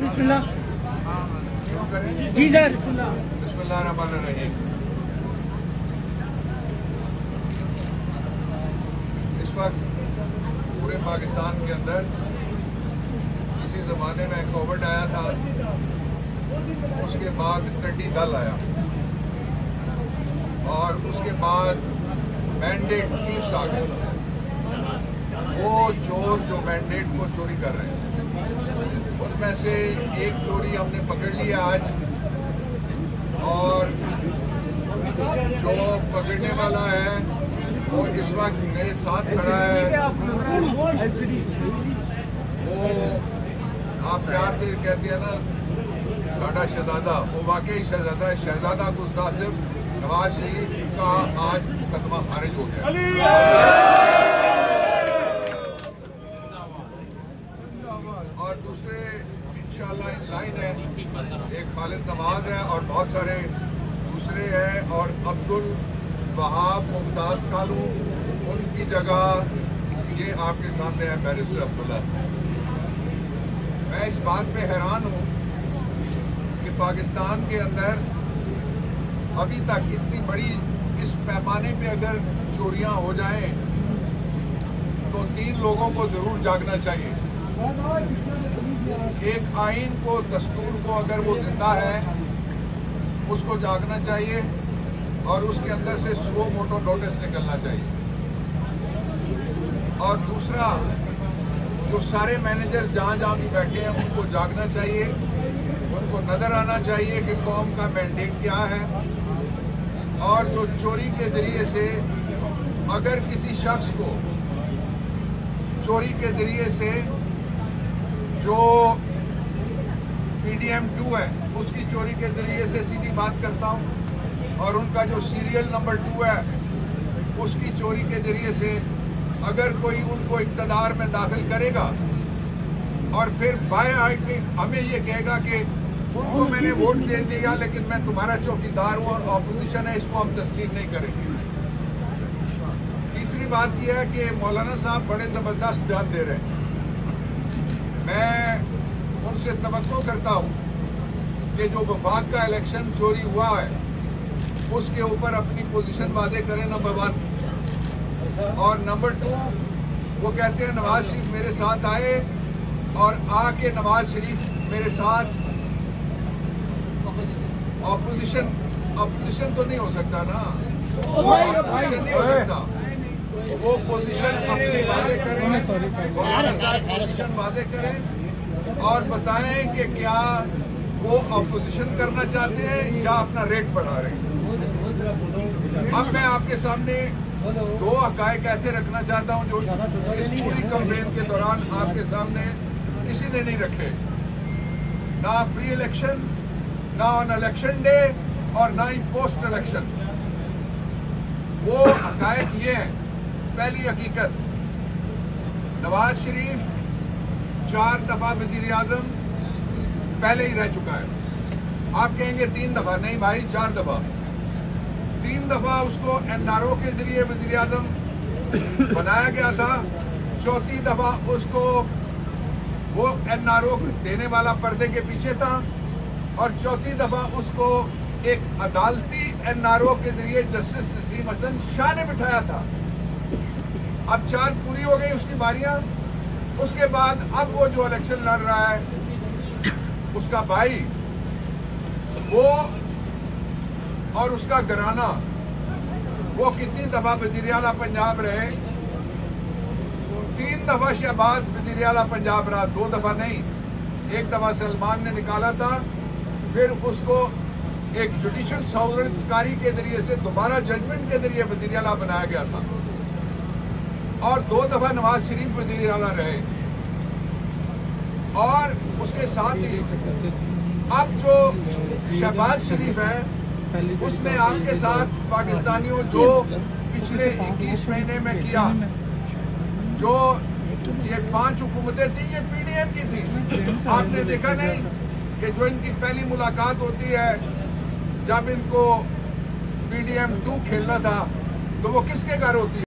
بسم اللہ جی سر بسم اللہ الرحمن الرحیم. اس وقت پورے پاکستان کے اندر کسی زمانے میں کووڈ آیا تھا، اس کے بعد ٹڈی دل آیا اور اس کے بعد مینڈیٹ تھیفس آ گئے. وہ چور جو مینڈیٹ کو چوری کر رہے ہیں، ان میں سے ایک چوری ہم نے پکڑ لیا آج، اور جو پکڑنے والا ہے وہ اس وقت میرے ساتھ کھڑا ہے. وہ آپ پیار سے کہتے ہیں نا ساڈا شہزادہ، وہ واقعی شہزادہ ہے. شہزادہ قاسم نواز شریف کا آج مقدمہ خارج ہو گیا. اور دوسرے انشاءاللہ ان لائن ہے، ایک خالد نواز ہے اور بہت سارے دوسرے ہیں، اور عبدالوہاب ممتاز کالو ان کی جگہ یہ آپ کے سامنے ہے بیرسٹر عبداللہ. میں اس بات پہ حیران ہوں کہ پاکستان کے اندر ابھی تک اتنی بڑی اس پیمانے پہ اگر چوریاں ہو جائیں تو 3 لوگوں کو ضرور جاگنا چاہیے. ایک آئین کو، دستور کو اگر وہ زندہ ہے اس کو جاگنا چاہیے، اور اس کے اندر سے سو موٹو نوٹس نکلنا چاہیے. اور دوسرا، جو سارے مینیجر جہاں جہاں بھی بیٹھے ہیں ان کو جاگنا چاہیے، ان کو نظر آنا چاہیے کہ قوم کا مینڈیٹ کیا ہے. اور جو چوری کے ذریعے سے اگر کسی شخص کو چوری کے ذریعے سے جو PDM-2 ہے اس کی چوری کے ذریعے سے سیدھی بات کرتا ہوں، اور ان کا جو سیریل نمبر 2 ہے اس کی چوری کے ذریعے سے اگر کوئی ان کو اقتدار میں داخل کرے گا اور پھر بائی آرٹ میں ہمیں یہ کہے گا کہ ان کو میں نے ووٹ دے دیا لیکن میں تمہارا چوکیدار ہوں اور اپوزیشن ہے، اس کو ہم تسلیم نہیں کریں گے. تیسری بات یہ ہے کہ مولانا صاحب بڑے زبردست بیان دے رہے ہیں. میں ان سے توقع کرتا ہوں کہ جو وفاق کا الیکشن چوری ہوا ہے اس کے اوپر اپنی پوزیشن واضح کریں، نمبر 1. اور نمبر 2، وہ کہتے ہیں نواز شریف میرے ساتھ آئے، اور آ کے نواز شریف میرے ساتھ اپوزیشن تو نہیں ہو سکتا نا، اپوزیشن نہیں ہو سکتا. وہ پوزیشن اپنی واضح کریں، مولانا صاحب پوزیشن واضح کریں اور بتائیں کہ کیا وہ اپوزیشن کرنا چاہتے ہیں یا اپنا ریٹ بڑھا رہے ہیں. اب میں آپ کے سامنے 2 حقائق ایسے رکھنا چاہتا ہوں جو اس پوری کمپین کے دوران آپ کے سامنے کسی نے نہیں رکھے، نہ پری الیکشن، نہ آن الیکشن ڈے، اور نہ ہی پوسٹ الیکشن. وہ حقائق یہ ہیں. پہلی حقیقت، نواز شریف 4 دفعہ وزیر اعظم پہلے ہی رہ چکا ہے. آپ کہیں گے 3 دفعہ، نہیں بھائی 4 دفعہ. 3 دفعہ اس کو NRO کے ذریعے وزیر اعظم بنایا گیا تھا. 4تھی دفعہ اس کو وہ NRO دینے والا پردے کے پیچھے تھا، اور 4تھی دفعہ اس کو ایک عدالتی NRO کے ذریعے جسٹس نسیم حسن شاہ نے بٹھایا تھا. اب 4 پوری ہو گئی اس کی باریاں. اس کے بعد اب وہ جو الیکشن لڑ رہا ہے اس کا بھائی، وہ اور اس کا گھرانہ، وہ کتنی دفعہ وزیر اعلیٰ پنجاب رہے؟ 3 دفعہ شہباز وزیر اعلیٰ پنجاب رہا، 2 دفعہ نہیں. 1 دفعہ سلمان نے نکالا تھا، پھر اس کو ایک جوڈیشل سوورنٹی کے ذریعے سے دوبارہ ججمنٹ کے ذریعے وزیر اعلیٰ بنایا گیا تھا، اور 2 دفعہ نواز شریف وزیر اعلیٰ رہے. اور اس کے ساتھ ہی اب جو شہباز شریف ہے اس نے آپ کے ساتھ پاکستانیوں جو پچھلے 21 مہینے میں کیا، جو یہ 5 حکومتیں تھیں یہ PDM کی تھی. آپ نے دیکھا نہیں کہ جو ان کی پہلی ملاقات ہوتی ہے جب ان کو PDM-2 کھیلنا تھا تو وہ کس کے گھر ہوتی ہے؟